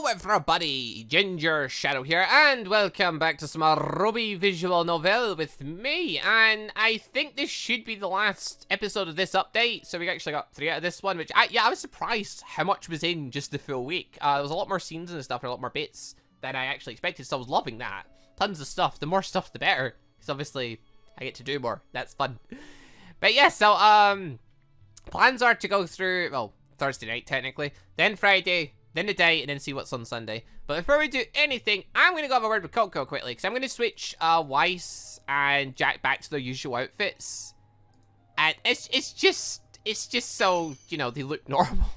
Hello everybody, Gingershadow here, and welcome back to some RWBY visual novel with me, and I think this should be the last episode of this update, so we actually got 3 out of this one, which, I was surprised how much was in just the full week. There was a lot more scenes and stuff, and a lot more bits than I actually expected, so I was loving that. Tons of stuff, the more stuff the better, because obviously I get to do more, that's fun. But yeah, so, plans are to go through, well, Thursday night technically, then Friday, then the day, and then see what's on Sunday. But before we do anything, I'm going to go have a word with Coco quickly, because I'm going to switch WEISS and Jack back to their usual outfits. And it's just so, you know, they look normal.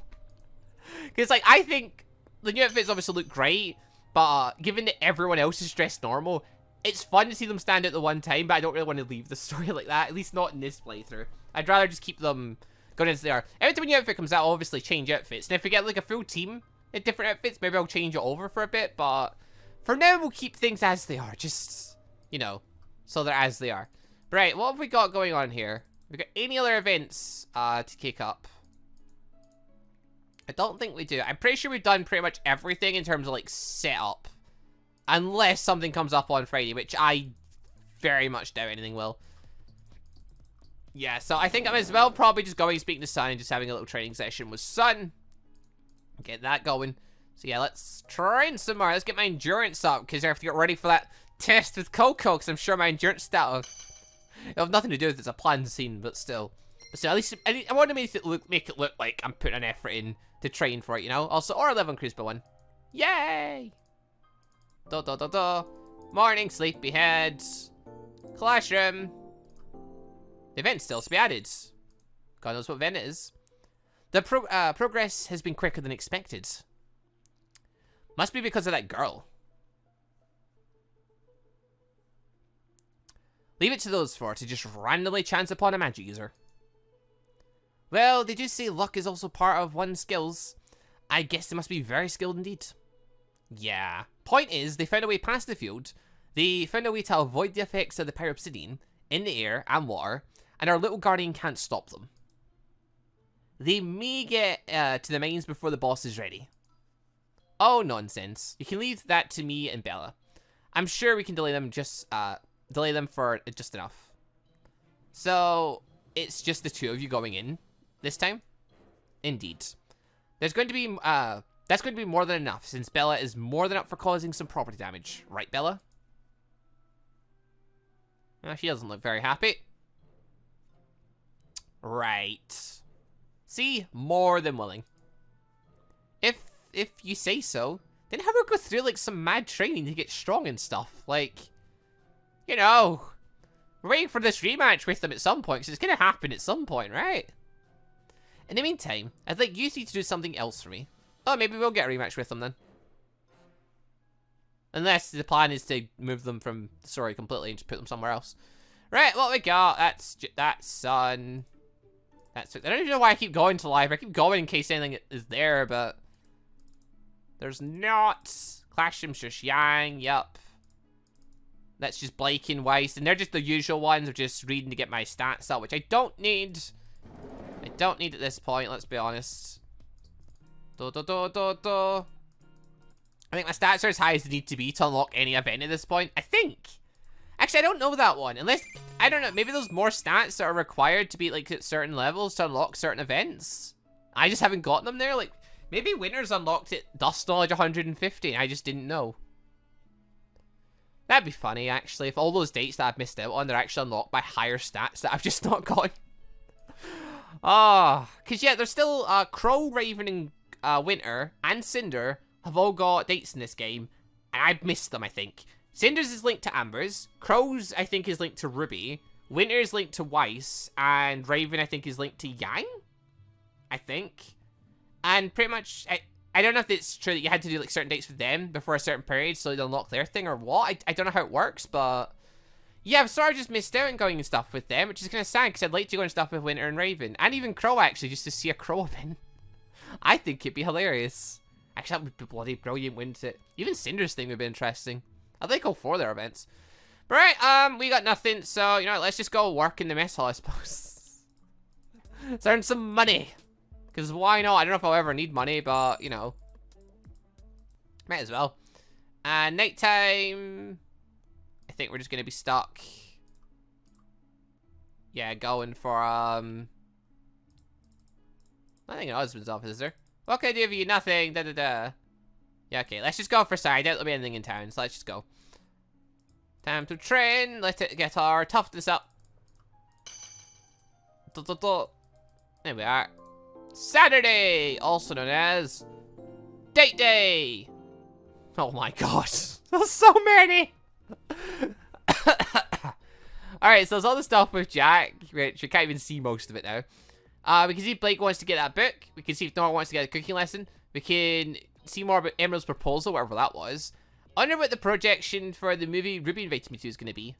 Because, like, I think the new outfits obviously look great, but given that everyone else is dressed normal, it's fun to see them stand out the one time, but I don't really want to leave the story like that, at least not in this playthrough. I'd rather just keep them going as they are. Every time a new outfit comes out, I'll obviously change outfits. And if we get, like, a full team in different outfits, maybe I'll change it over for a bit, but for now we'll keep things as they are, just, you know, so they're as they are. Right, what have we got going on here? We got any other events to kick up? I don't think we do. I'm pretty sure we've done pretty much everything in terms of, like, setup, unless something comes up on Friday, which I very much doubt anything will. Yeah, so I think I might as well probably just going and speaking to Sun and just having a little training session with Sun. Get that going. So yeah, let's train some more. Let's get my endurance up, because I have to get ready for that test with Coco, because I'm sure my endurance stat will have nothing to do with it's a planned scene, but still. But still, at least I want to make it look like I'm putting an effort in to train for it, you know? Also, or 11 cruise by 1. Yay! Morning, sleepyhead. Classroom. The event's still to be added. God knows what event it is. The progress has been quicker than expected. Must be because of that girl. Leave it to those 4 to just randomly chance upon a magic user. Well, they do say luck is also part of one's skills. I guess they must be very skilled indeed. Yeah. Point is, they found a way past the field. They found a way to avoid the effects of the pyro-obsidian in the air and water, and our little guardian can't stop them. They may get to the mines before the boss is ready. Oh, nonsense. You can leave that to me and Bella. I'm sure we can delay them for just enough. So, it's just the 2 of you going in this time? Indeed. There's going to be, that's going to be more than enough, since Bella is more than up for causing some property damage. Right, Bella? Well, she doesn't look very happy. Right. See? More than willing. If you say so, then how about go through, like, some mad training to get strong and stuff? Like, you know, we're waiting for this rematch with them at some point, because it's going to happen at some point, right? In the meantime, I'd like you 3 to do something else for me. Oh, maybe we'll get a rematch with them then. Unless the plan is to move them from the story completely and just put them somewhere else. Right, what we got? That's Sun. I don't even know why I keep going to live. I keep going in case anything is there, but there's not. Classroom's just Yang, yup. That's just Blake and Weiss, and they're just the usual ones of just reading to get my stats up, which I don't need. I don't need at this point, let's be honest. I think my stats are as high as they need to be to unlock any event at this point. I think. Actually, I don't know that one. Unless, I don't know, maybe there's more stats that are required to be, like, at certain levels to unlock certain events. I just haven't gotten them there. Like, maybe Winter's unlocked at Dust Knowledge 150, and I just didn't know. That'd be funny, actually, if all those dates that I've missed out on, they're actually unlocked by higher stats that I've just not gotten. Ah, because, yeah, there's still, Crow, Raven, and Winter, and Cinder have all got dates in this game, and I've missed them, I think. Cinder's is linked to Amber's, Crow's, I think, is linked to Ruby, Winter's linked to Weiss, and Raven, I think, is linked to Yang? I think. And pretty much, I don't know if it's true that you had to do, like, certain dates with them before a certain period so they'd unlock their thing or what. I don't know how it works, but yeah, I've sort of just missed out on going and stuff with them, which is kind of sad, because I'd like to go and stuff with Winter and Raven, and even Crow, actually, just to see a Crow event. I think it'd be hilarious. Actually, that would be bloody brilliant, wouldn't it? Even Cinder's thing would be interesting. I'd like all 4 of their events. But right, we got nothing, so, you know, let's just go work in the mess hall, I suppose. Let's earn some money. Because why not? I don't know if I'll ever need money, but, you know. Might as well. And nighttime, I think we're just going to be stuck. Yeah, going for, I think an husband's office, is there? What can I do for you? Nothing, da-da-da. Yeah, okay, let's just go for side. I doubt there'll be anything in town, so let's just go. Time to train. Let it get our toughness up. There we are. Saturday, also known as Date Day. Oh my god, there's so many. Alright, so there's all the stuff with Jack, which we can't even see most of it now. We can see if Blake wants to get that book. We can see if Nora wants to get a cooking lesson. We can see more about Emerald's proposal, whatever that was. I wonder what the projection for the movie RWBY invited me to is going to be.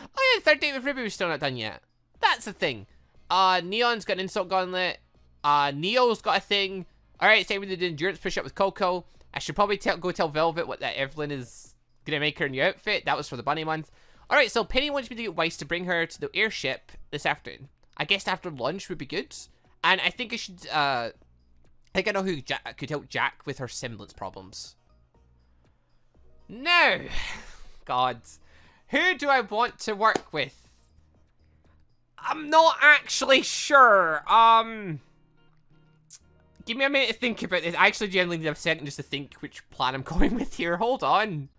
Oh yeah, the third date with RWBY was still not done yet. That's the thing. Neon's got an insult gauntlet. Neo's got a thing. Alright, same with the endurance push-up with Coco. I should probably go tell Velvet what that Evelyn is going to make her new outfit. That was for the bunny month. Alright, so Penny wants me to get WEISS to bring her to the airship this afternoon. I guess after lunch would be good. And I think I should, I think I know who could help Jack with her semblance problems. Now, God, who do I want to work with? I'm not actually sure. Give me a minute to think about this. I actually genuinely need a second just to think which plan I'm going with here. Hold on.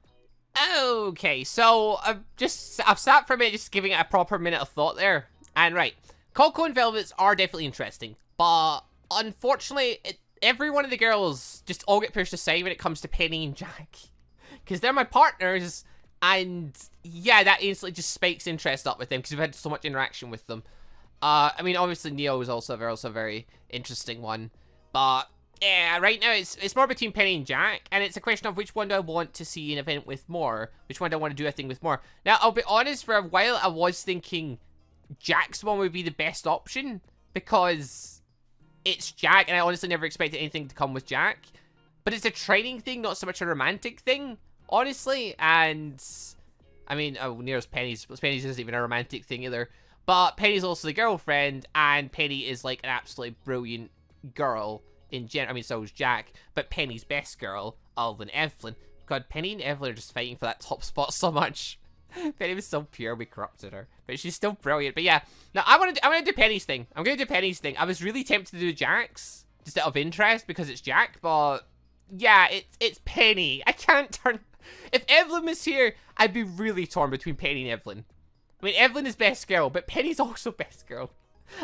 Okay, so I've sat for a minute just giving it a proper minute of thought there. And right, Coco and Velvet's are definitely interesting, but unfortunately, every one of the girls just all get pushed aside when it comes to Penny and Jack. Because they're my partners, and yeah, that instantly just spikes interest up with them because we've had so much interaction with them. I mean, obviously Neo is also a very interesting one, but yeah, right now it's more between Penny and Jack, and it's a question of which one do I want to see an event with more, which one do I want to do a thing with more. Now, I'll be honest, for a while I was thinking Jack's one would be the best option because it's Jack, and I honestly never expected anything to come with Jack. But it's a training thing, not so much a romantic thing, honestly. And I mean, Nero's Penny's isn't even a romantic thing either. But Penny's also the girlfriend, and Penny is like an absolutely brilliant girl in general. I mean, so is Jack, but Penny's best girl, other than Evelyn. God, Penny and Evelyn are just fighting for that top spot so much. Penny was so pure, we corrupted her. But she's still brilliant. But yeah, no, I want to do Penny's thing. I'm going to do Penny's thing. I was really tempted to do Jack's, just out of interest, because it's Jack, but yeah, it's Penny. I can't turn... If Evelyn was here, I'd be really torn between Penny and Evelyn. I mean, Evelyn is best girl, but Penny's also best girl.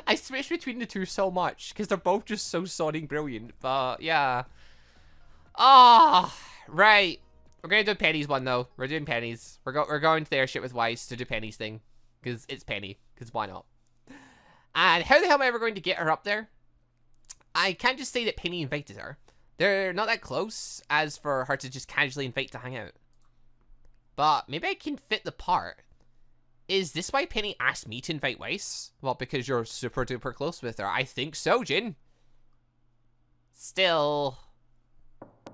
I switch between the two so much, because they're both just so sodding brilliant, but yeah. Right. We're gonna do Penny's one, though. We're doing Penny's. We're going to the airship with WEISS to do Penny's thing, because it's Penny, because why not? And how the hell am I ever going to get her up there? I can't just say that Penny invited her. They're not that close as for her to just casually invite to hang out. But maybe I can fit the part. Is this why Penny asked me to invite WEISS? Well, because you're super duper close with her. I think so, Jin. Still. I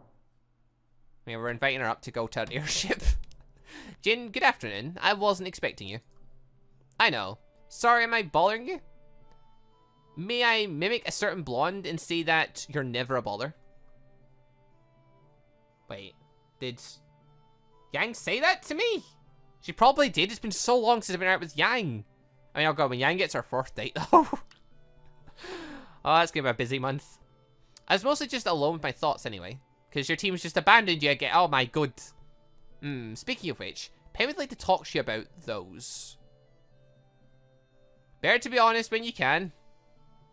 mean, we're inviting her up to go to an airship. Jin, good afternoon. I wasn't expecting you. I know. Sorry, am I bothering you? May I mimic a certain blonde and say that you're never a bother? Wait, did Yang say that to me? She probably did. It's been so long since I've been out with Yang. I mean, oh god, when Yang gets her fourth date, though. Oh, that's gonna be a busy month. I was mostly just alone with my thoughts anyway, because your team's just abandoned you again. Oh my god. Speaking of which, Pen would like to talk to you about those. Better to be honest when you can.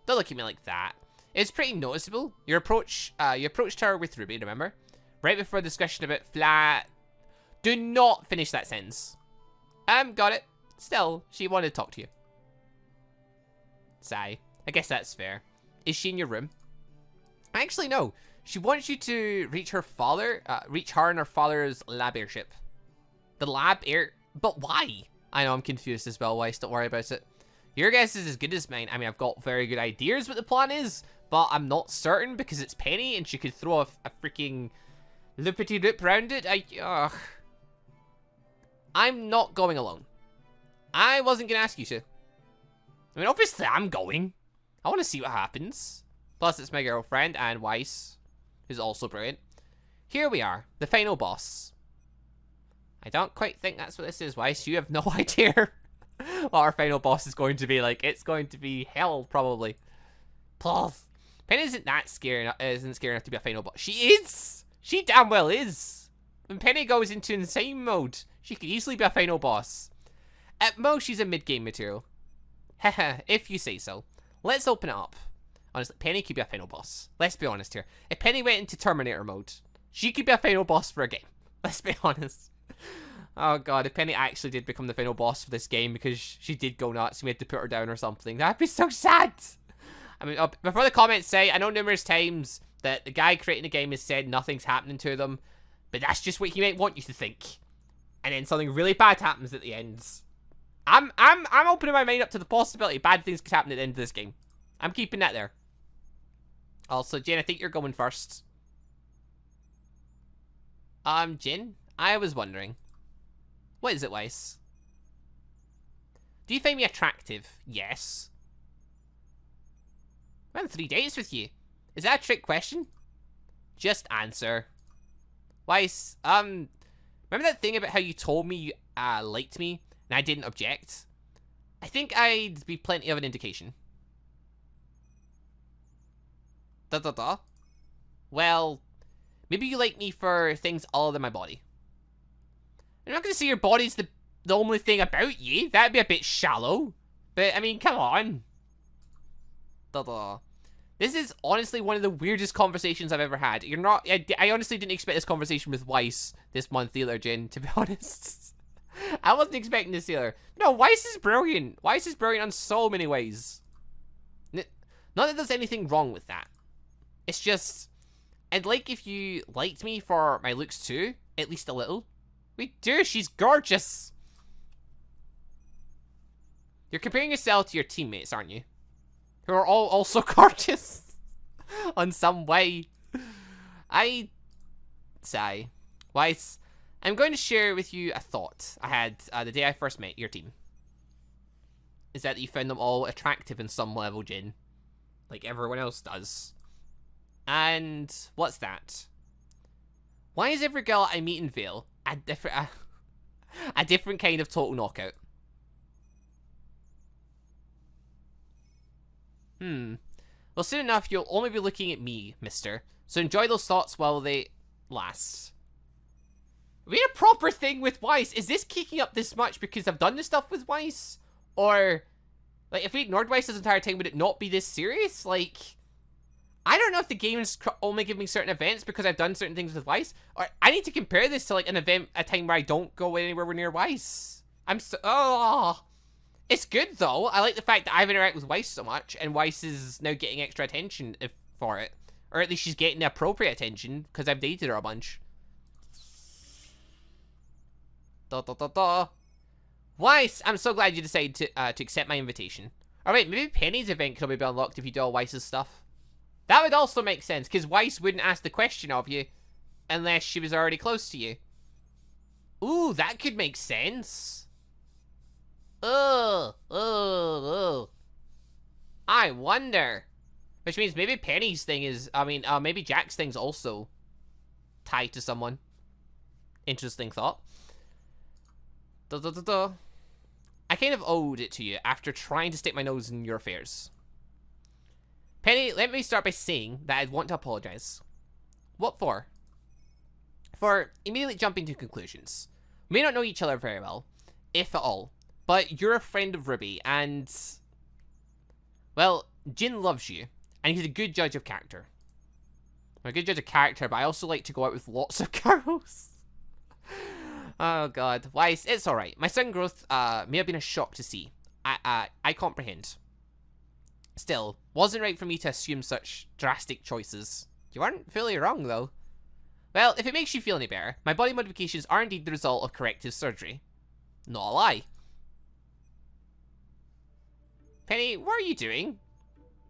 Don't look at me like that. It's pretty noticeable. You approached her with RWBY, remember? Right before the discussion about flat... Do not finish that sentence. Got it. Still, she wanted to talk to you. Sigh. I guess that's fair. Is she in your room? Actually, no. She wants you to reach her and her father's lab airship. The lab air... But why? I know, I'm confused as well, WEISS. Don't worry about it. Your guess is as good as mine. I mean, I've got very good ideas what the plan is, but I'm not certain because it's Penny and she could throw a freaking loopity-loop round it. I'm not going alone. I wasn't going to ask you to. I mean, obviously I'm going. I want to see what happens. Plus, it's my girlfriend and WEISS, who's also brilliant. here we are, the final boss. I don't quite think that's what this is, Weiss. You have no idea what our final boss is going to be like. It's going to be hell, probably. Plus, Penny isn't scary enough to be a final boss. She is! She damn well is! When Penny goes into insane mode, she could easily be a final boss. At most, she's a mid-game material. Haha, if you say so. Let's open it up. Honestly, Penny could be a final boss. Let's be honest here. If Penny went into Terminator mode, she could be a final boss for a game. Let's be honest. Oh god, if Penny actually did become the final boss for this game because she did go nuts, we had to put her down or something, that'd be so sad! I mean, before the comments say, I know numerous times that the guy creating the game has said nothing's happening to them, but that's just what he might want you to think. And then something really bad happens at the end. I'm opening my mind up to the possibility bad things could happen at the end of this game. I'm keeping that there. Also, Jin, I think you're going first. Jin, I was wondering. What is it, Weiss? Do you find me attractive? Yes. I went on 3 dates with you. Is that a trick question? Just answer. Weiss, remember that thing about how you told me you liked me and I didn't object? I think I'd be plenty of an indication. Well, maybe you like me for things other than my body. I'm not going to say your body's the only thing about you. That'd be a bit shallow. But, I mean, come on. This is honestly one of the weirdest conversations I've ever had. You're not... I honestly didn't expect this conversation with Weiss this month either, Jin, to be honest. I wasn't expecting this either. No, Weiss is brilliant. Weiss is brilliant on so many ways. Not that there's anything wrong with that. It's just... I'd like if you liked me for my looks too. At least a little. We do, she's gorgeous. You're comparing yourself to your teammates, aren't you? Who are all also gorgeous. On some way. Sigh. Weiss, I'm going to share with you a thought I had the day I first met your team. Is that you found them all attractive in some level, Jin. Like everyone else does. And what's that? Why is every girl I meet in Vale a different kind of total knockout? Well, soon enough, you'll only be looking at me, mister. So enjoy those thoughts while they last. We had a proper thing with Weiss. Is this kicking up this much because I've done this stuff with Weiss? Or, like, if we ignored Weiss this entire time, would it not be this serious? Like... I don't know if the game is only giving me certain events because I've done certain things with Weiss, or I need to compare this to like an event, a time where I don't go anywhere near Weiss. It's good though. I like the fact that I've interacted with Weiss so much, and Weiss is now getting extra attention for it, or at least she's getting the appropriate attention because I've dated her a bunch. Weiss, I'm so glad you decided to accept my invitation. All right, maybe Penny's event could be unlocked if you do all Weiss's stuff. That would also make sense, because Weiss wouldn't ask the question of you unless she was already close to you. Ooh, that could make sense. I wonder. Which means maybe Penny's thing is, maybe Jack's thing's also tied to someone. Interesting thought. I kind of owed it to you after trying to stick my nose in your affairs. Penny, let me start by saying that I'd want to apologize. What for? For immediately jumping to conclusions. We may not know each other very well, if at all, but you're a friend of RWBY, and... well, Jin loves you, and he's a good judge of character. I'm a good judge of character, but I also like to go out with lots of girls. Oh god. Weiss, it's alright. My sudden growth may have been a shock to see. I comprehend. Still, wasn't right for me to assume such drastic choices. You weren't fully wrong, though. Well, if it makes you feel any better, my body modifications are indeed the result of corrective surgery. Not a lie. Penny, what are you doing?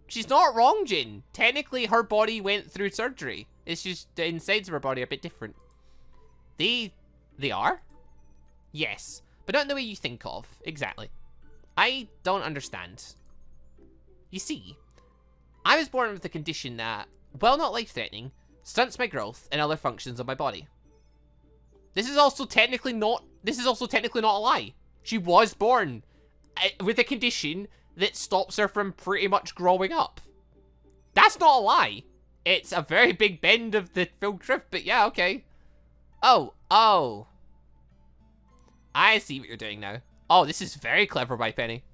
She's not wrong, Jin. Technically, her body went through surgery. It's just the insides of her body are a bit different. They are? Yes, but not in the way you think of. Exactly. I don't understand. You see, I was born with a condition that, while not life-threatening, Stunts my growth and other functions of my body. This is also technically not a lie. She was born with a condition that stops her from pretty much growing up. That's not a lie. It's a very big bend of the full truth, but yeah, okay. Oh. I see what you're doing now. Oh, this is very clever by Penny.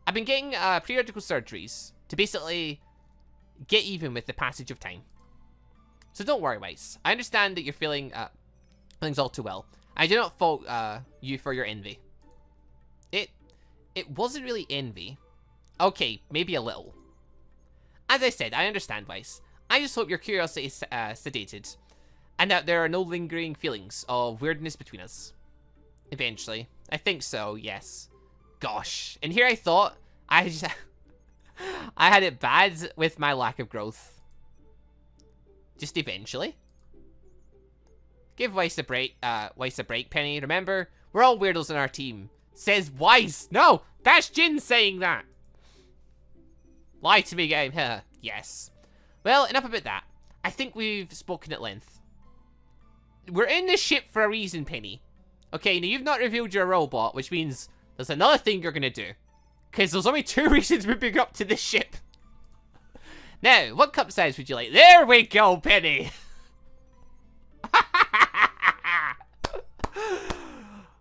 I've been getting periodical surgeries to basically get even with the passage of time. So don't worry, WEISS. I understand that you're feeling things all too well. I do not fault you for your envy. It wasn't really envy. Okay, maybe a little. As I said, I understand, WEISS. I just hope your curiosity is sedated, and that there are no lingering feelings of weirdness between us. Eventually. I think so, yes. Gosh. And here I thought I had it bad with my lack of growth. Just eventually. Give WEISS a break, Penny. Remember, we're all weirdos in our team. Says WEISS. No, that's Jin saying that. Lie to me, game. Yes. Well, enough about that. I think we've spoken at length. We're in this ship for a reason, Penny. Okay, now you've not revealed your robot, which means there's another thing you're gonna do. Because there's only 2 reasons we're big up to this ship. Now, what cup size would you like? There we go, Penny!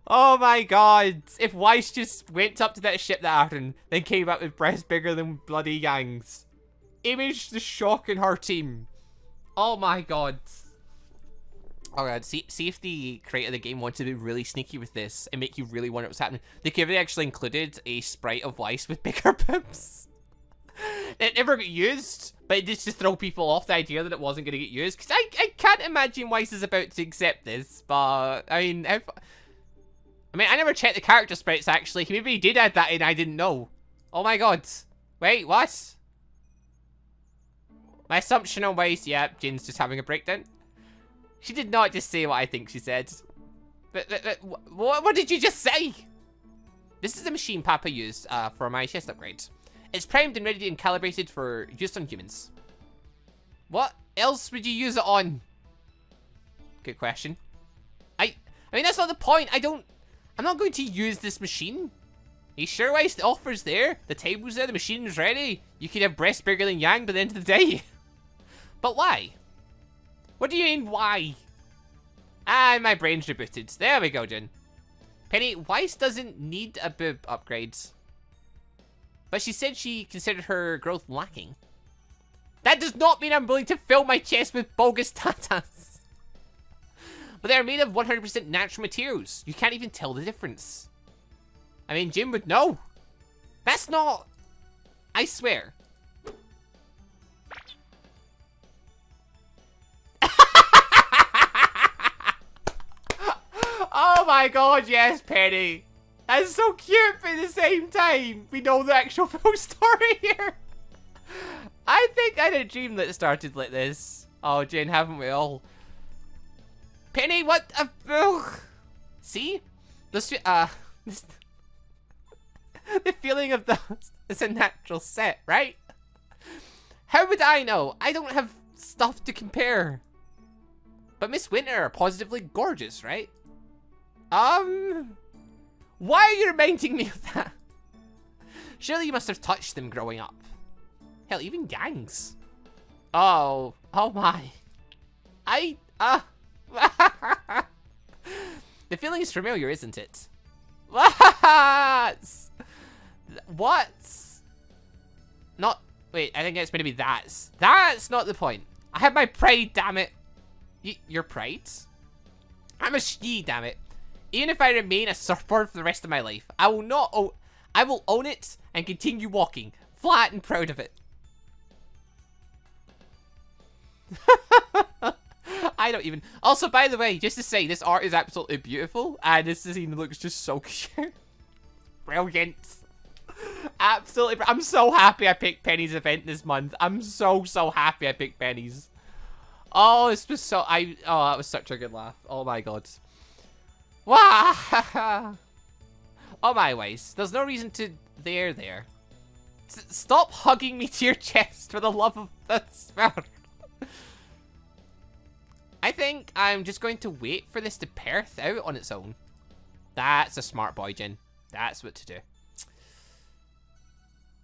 Oh my god. If WEISS just went up to that ship that afternoon, then came up with breasts bigger than bloody Yang's. Image the shock in her team. Oh my god. Oh god, see if the creator of the game wanted to be really sneaky with this and make you really wonder what's happening. They could have actually included a sprite of WEISS with bigger boobs. It never got used, but it did just throw people off the idea that it wasn't going to get used. Because I can't imagine WEISS is about to accept this, but I mean, I never checked the character sprites actually. Maybe he did add that in, I didn't know. Oh my god. Wait, what? My assumption on WEISS, yeah, Jin's just having a breakdown. She did not just say what I think she said. But what did you just say? This is the machine Papa used for my chest upgrade. It's primed and ready and calibrated for use on humans. What else would you use it on? Good question. I mean, that's not the point. I'm not going to use this machine. Are you sure, WEISS? The offer's there. The table's there. The machine's ready. You could have breasts bigger than Yang by the end of the day. But why? What do you mean, why? Ah, my brain's rebooted. There we go, Jin. Penny, WEISS doesn't need a boob upgrade. But she said she considered her growth lacking. That does not mean I'm willing to fill my chest with bogus tatas. But they're made of 100% natural materials. You can't even tell the difference. I mean, Jin would know. That's not... I swear. Oh my god, yes, Penny. That's so cute, but at the same time, we know the actual full story here. I think I had a dream that started like this. Oh, Jane, haven't we all? Penny, what? See? The feeling of the is a natural set, right? How would I know? I don't have stuff to compare. But Miss Winter are positively gorgeous, right? Why are you reminding me of that? Surely you must have touched them growing up. Hell, even gangs. Oh my. The feeling is familiar, isn't it? What? Not, wait, I think it's meant to be that's. That's not the point. I have my pride, damn it. Your pride? I'm a she, damn it. Even if I remain a surfboard for the rest of my life, I will own it and continue walking, flat and proud of it. I don't even... Also, by the way, just to say, this art is absolutely beautiful, and this scene looks just so cute. Brilliant. Absolutely. I'm so happy I picked Penny's event this month. I'm so happy I picked Penny's. Oh, this was so... Oh, that was such a good laugh. Oh my god. Wow. Oh my WEISS. There's no reason to... There. Stop hugging me to your chest for the love of... That's... I think I'm just going to wait for this to perth out on its own. That's a smart boy, Jin. That's what to do.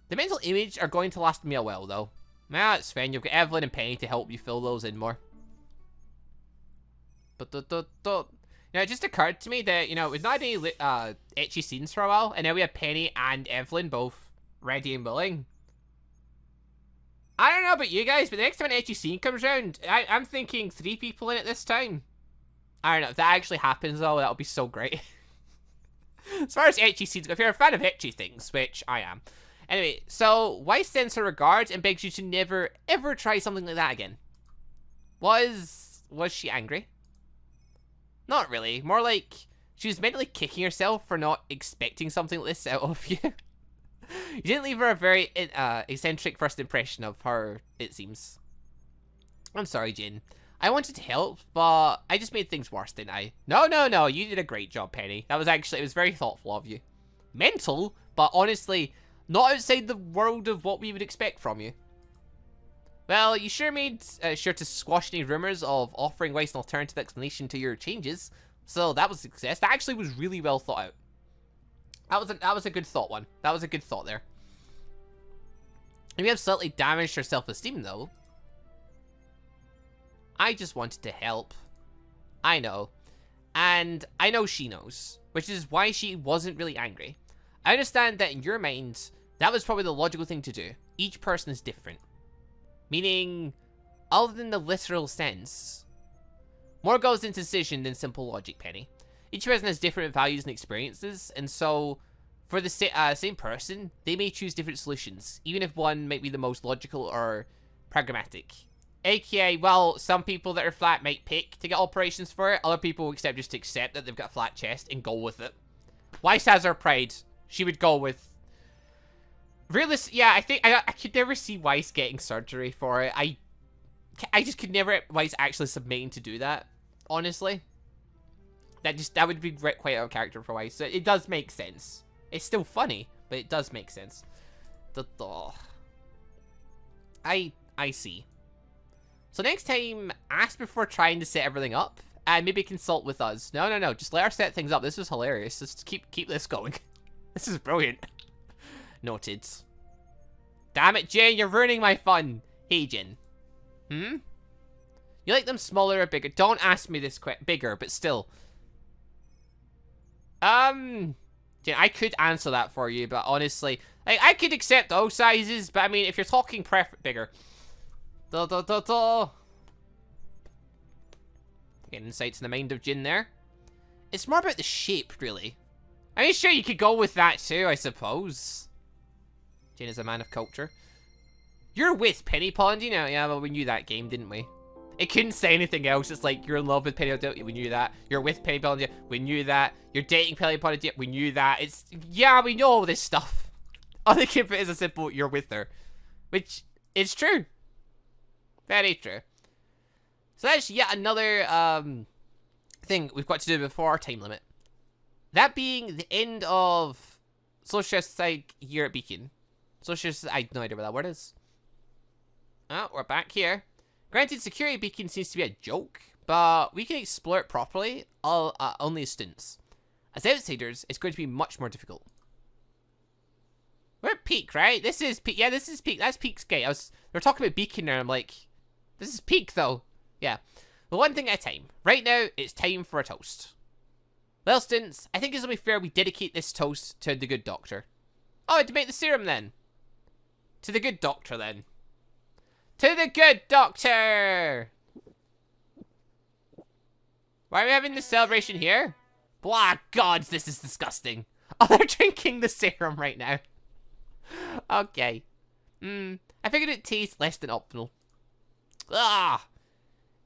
The mental image are going to last me a while, though. Nah, it's fine. You've got Evelyn and Penny to help you fill those in more. Now, it just occurred to me that, you know, we've not had any etchy scenes for a while, and now we have Penny and Evelyn both ready and willing. I don't know about you guys, but the next time an etchy scene comes around, I'm thinking 3 people in it this time. I don't know. If that actually happens, though, that'll be so great. As far as etchy scenes go, if you're a fan of etchy things, which I am. Anyway, so WEISS sends her regards and begs you to never, ever try something like that again. Was she angry? Not really. More like she was mentally kicking herself for not expecting something like this out of you. You didn't leave her a very eccentric first impression of her, it seems. I'm sorry, Jin. I wanted to help, but I just made things worse, didn't I? No. You did a great job, Penny. That was actually, it was very thoughtful of you. Mental, but honestly, not outside the world of what we would expect from you. Well, you sure made sure to squash any rumors of offering WEISS an alternative explanation to your changes. So that was a success. That actually was really well thought out. That was a good thought one. That was a good thought there. And we have slightly damaged her self-esteem, though. I just wanted to help. I know. And I know she knows, which is why she wasn't really angry. I understand that in your mind, that was probably the logical thing to do. Each person is different. Meaning, other than the literal sense, more goes into decision than simple logic, Penny. Each person has different values and experiences, and so, for the same person, they may choose different solutions, even if one might be the most logical or pragmatic. AKA, well, some people that are flat might pick to get operations for it, other people just accept that they've got a flat chest and go with it. WEISS has her pride. She would go with... yeah, I think I could never see WEISS getting surgery for it. I just could never WEISS actually submitting to do that, honestly. That would be quite out of character for WEISS. So it does make sense. It's still funny, but it does make sense. I see. So next time, ask before trying to set everything up, and maybe consult with us. No. Just let her set things up. This is hilarious. Just keep this going. This is brilliant. Noted. Damn it, Jin, you're ruining my fun. Hey, Jin. You like them smaller or bigger? Don't ask me this bigger, but still. Jin, I could answer that for you, but honestly, I could accept all sizes, but I mean, if you're talking bigger. Getting insights in the mind of Jin there. It's more about the shape, really. I mean, sure, you could go with that too, I suppose. Jin is a man of culture. You're with Penny Pond, you know? Yeah, well, we knew that game, didn't we? It couldn't say anything else. It's like, you're in love with Penny Pond, we knew that. You're with Penny Pond, we knew that. You're dating Penny Pond, we knew that. It's, yeah, we know all this stuff. All they can put is a simple, you're with her. Which, is true. Very true. So that's yet another, thing we've got to do before our time limit. That being the end of Socialist Side here at Beacon. Socialist, I have no idea what that word is. Oh, we're back here. Granted, security beacon seems to be a joke, but we can explore it properly, only as students. As outsiders, it's going to be much more difficult. We're at Peak, right? This is Peak. Yeah, this is Peak. That's Peak's gate. We're talking about Beacon now. I'm like, this is Peak, though. Yeah. Well, one thing at a time. Right now, it's time for a toast. Well, students, I think it's only fair we dedicate this toast to the good doctor. Oh, to make the serum, then. To the good doctor, then. To the good doctor! Why are we having this celebration here? Blah, gods, this is disgusting. Oh, they're drinking the serum right now. Okay. I figured it tastes less than optimal. Ah!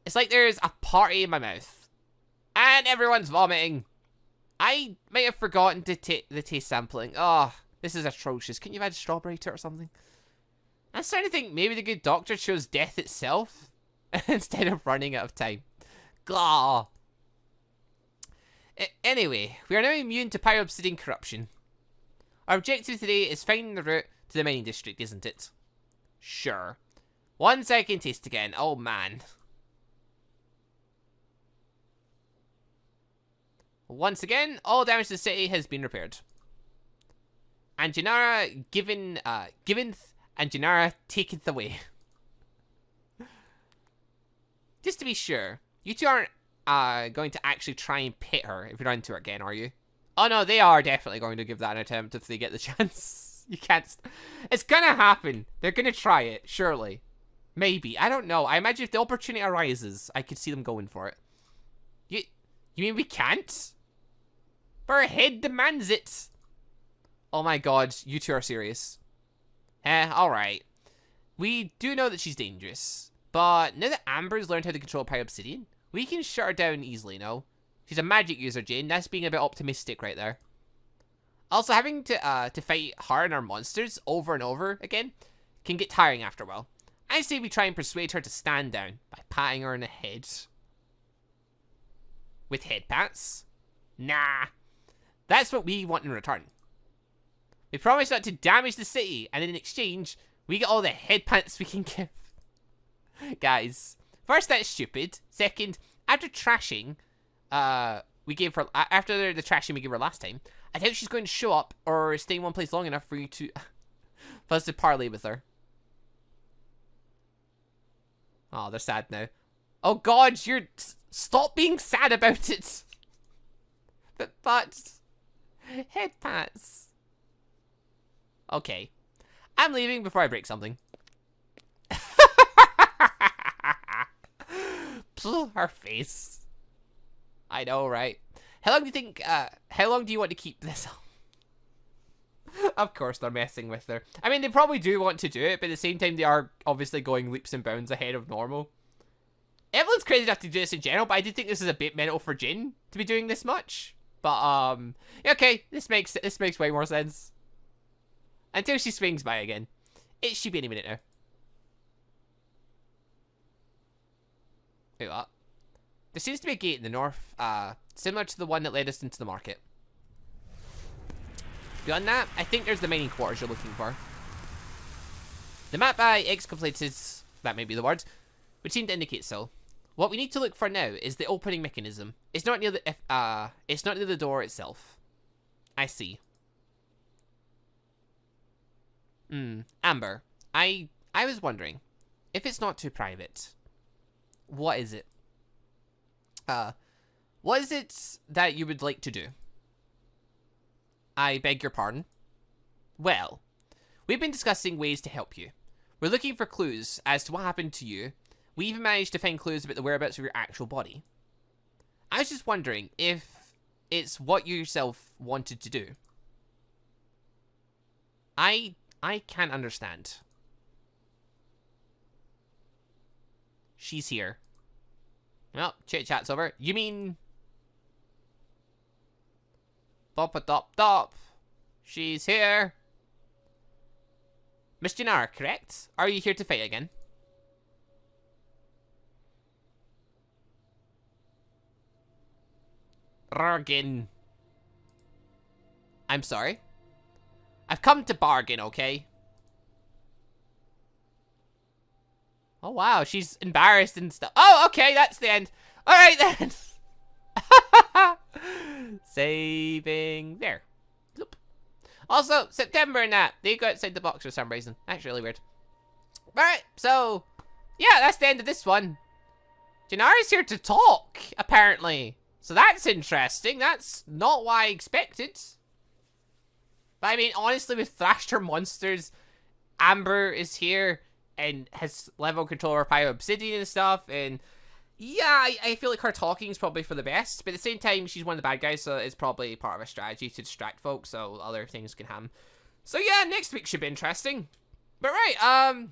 It's like there's a party in my mouth. And everyone's vomiting. I might have forgotten to take the taste sampling. Oh, this is atrocious. Couldn't you have added strawberry to it or something? I'm starting to think maybe the good doctor chose death itself instead of running out of time. Gah. Anyway, we are now immune to pyro-obsidian corruption. Our objective today is finding the route to the mining district, isn't it? Sure. 1 second taste again. Oh, man. Once again, all damage to the city has been repaired. And Janara giveth, and Janara taketh away. Just to be sure, you two aren't going to actually try and pit her if you run into her again, are you? Oh no, they are definitely going to give that an attempt if they get the chance. You can't. It's gonna happen. They're gonna try it, surely. Maybe. I don't know. I imagine if the opportunity arises, I could see them going for it. You mean we can't? But our head demands it. Oh my god, you two are serious. Alright. We do know that she's dangerous. But now that Amber's learned how to control Pyro Obsidian, we can shut her down easily, no? She's a magic user, Jane. That's being a bit optimistic right there. Also, having to fight her and her monsters over and over again can get tiring after a while. I say we try and persuade her to stand down by patting her in the head. With head pats? Nah. That's what we want in return. We promise not to damage the city, and in exchange, we get all the head pats we can give. Guys, first, that's stupid. Second, after trashing, we gave her, after the trashing we gave her last time, I doubt she's going to show up or stay in one place long enough for you to, for us to parley with her. Oh, they're sad now. Oh god, stop being sad about it. But, head pats. Okay. I'm leaving before I break something. Her face. I know, right? How long do you think, how long do you want to keep this up? Of course they're messing with her. I mean, they probably do want to do it, but at the same time, they are obviously going leaps and bounds ahead of normal. Evelyn's crazy enough to do this in general, but I do think this is a bit mental for Jin to be doing this much. But, okay, this makes way more sense. Until she swings by again. It should be any minute now. Wait, what? There seems to be a gate in the north, similar to the one that led us into the market. Beyond that, I think there's the mining quarters you're looking for. The map by X completed, that may be the word, would seem to indicate so. What we need to look for now is the opening mechanism. It's not near the door itself. I see. Amber, I was wondering, if it's not too private, what is it? What is it that you would like to do? I beg your pardon? Well, we've been discussing ways to help you. We're looking for clues as to what happened to you. We even managed to find clues about the whereabouts of your actual body. I was just wondering if it's what you yourself wanted to do. I can't understand. She's here. Well, chit-chat's over. You mean... Bop-a-dop-dop. She's here. Miss Janara, correct? Are you here to fight again? Bargain. I'm sorry? I've come to bargain, okay? Oh, wow, she's embarrassed and stuff. Oh, okay, that's the end. All right, then. Saving there. Bloop. Also, September and that. They go outside the box for some reason. That's really weird. All right, so, yeah, that's the end of this one. Janara's here to talk, apparently. So that's interesting. That's not what I expected. But I mean, honestly, with Thrasher monsters, Amber is here and has level control over Pyro Obsidian and stuff. And yeah, I feel like her talking is probably for the best. But at the same time, she's one of the bad guys, so it's probably part of a strategy to distract folks so other things can happen. So yeah, next week should be interesting. But right,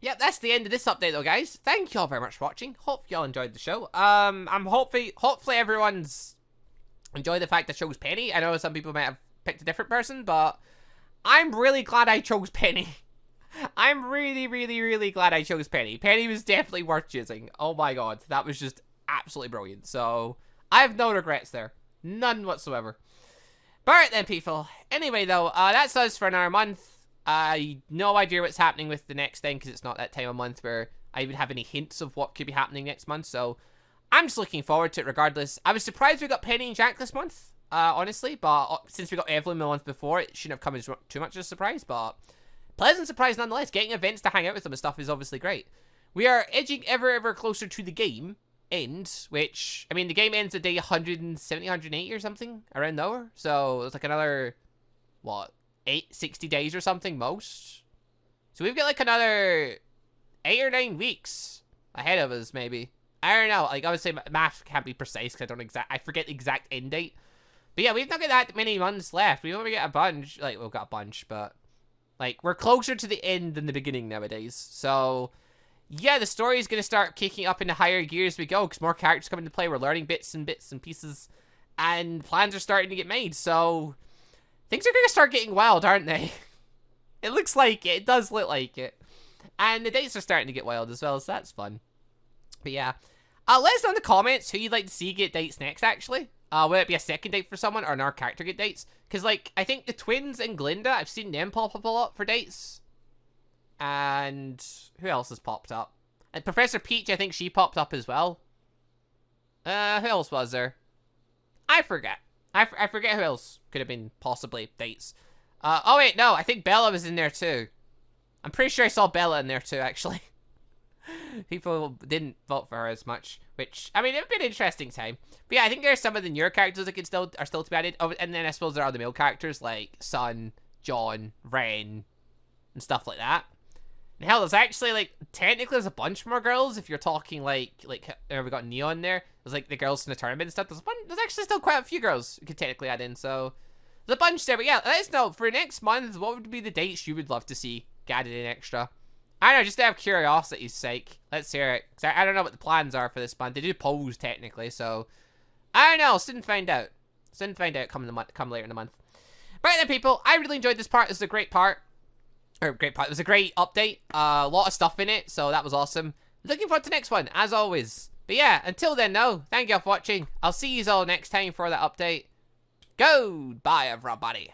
yeah, that's the end of this update though, guys. Thank you all very much for watching. Hope y'all enjoyed the show. I'm hopefully everyone's enjoyed the fact I chose Penny. I know some people might have picked a different person, but I'm really glad I chose Penny. I'm really, really, really glad I chose Penny. Penny was definitely worth choosing. Oh my god, that was just absolutely brilliant. So, I have no regrets there. None whatsoever. But alright then, people. Anyway though, that's us for another month. No idea what's happening with the next thing, because it's not that time of month where I even have any hints of what could be happening next month, so I'm just looking forward to it regardless. I was surprised we got Penny and Jack this month, honestly, but since we got Evelyn the month before, it shouldn't have come as too much of a surprise, but pleasant surprise nonetheless. Getting events to hang out with them and stuff is obviously great. We are edging ever closer to the game end, which, I mean, the game ends at day 170, 180 or something, around there, so it's like another, what, 60 days or something, most? So we've got like another 8 or 9 weeks ahead of us, maybe. I don't know, like, I would say math can't be precise because I forget the exact end date. But yeah, we've not got that many months left. We've only got a bunch, like, we've got a bunch, but, like, we're closer to the end than the beginning nowadays. So, yeah, the story is going to start kicking up into higher gear as we go because more characters come into play. We're learning bits and pieces, and plans are starting to get made. So, things are going to start getting wild, aren't they? It looks like it. It does look like it. And the dates are starting to get wild as well, so that's fun. But yeah. Let us know in the comments who you'd like to see get dates next, actually. Will it be a second date for someone or another character get dates? Because, like, I think the twins and Glinda, I've seen them pop up a lot for dates. And who else has popped up? And Professor Peach, I think she popped up as well. Who else was there? I forget. I forget who else could have been possibly dates. Oh wait, no, I think Bella was in there too. I'm pretty sure I saw Bella in there too, actually. People didn't vote for her as much, which, I mean, it would be an interesting time. But yeah, I think there are some of the newer characters that are still to be added. Oh, and then I suppose there are the male characters like Sun, John, Ren, and stuff like that. And hell, there's actually, like, technically there's a bunch more girls if you're talking, like we got Neon there. There's, like, the girls from the tournament and stuff. There's actually still quite a few girls you could technically add in, so there's a bunch there. But yeah, let us know, for next month, what would be the dates you would love to see added in extra? I don't know, just out of curiosity's sake. Let's hear it. Cause I don't know what the plans are for this month. They do polls, technically, so I don't know. Soon find out. Soon find out come later in the month. Right then, people, I really enjoyed this part. This is a great part. It was a great update. A lot of stuff in it, so that was awesome. Looking forward to the next one, as always. But yeah, until then, though, thank you all for watching. I'll see you all next time for that update. Goodbye, everybody.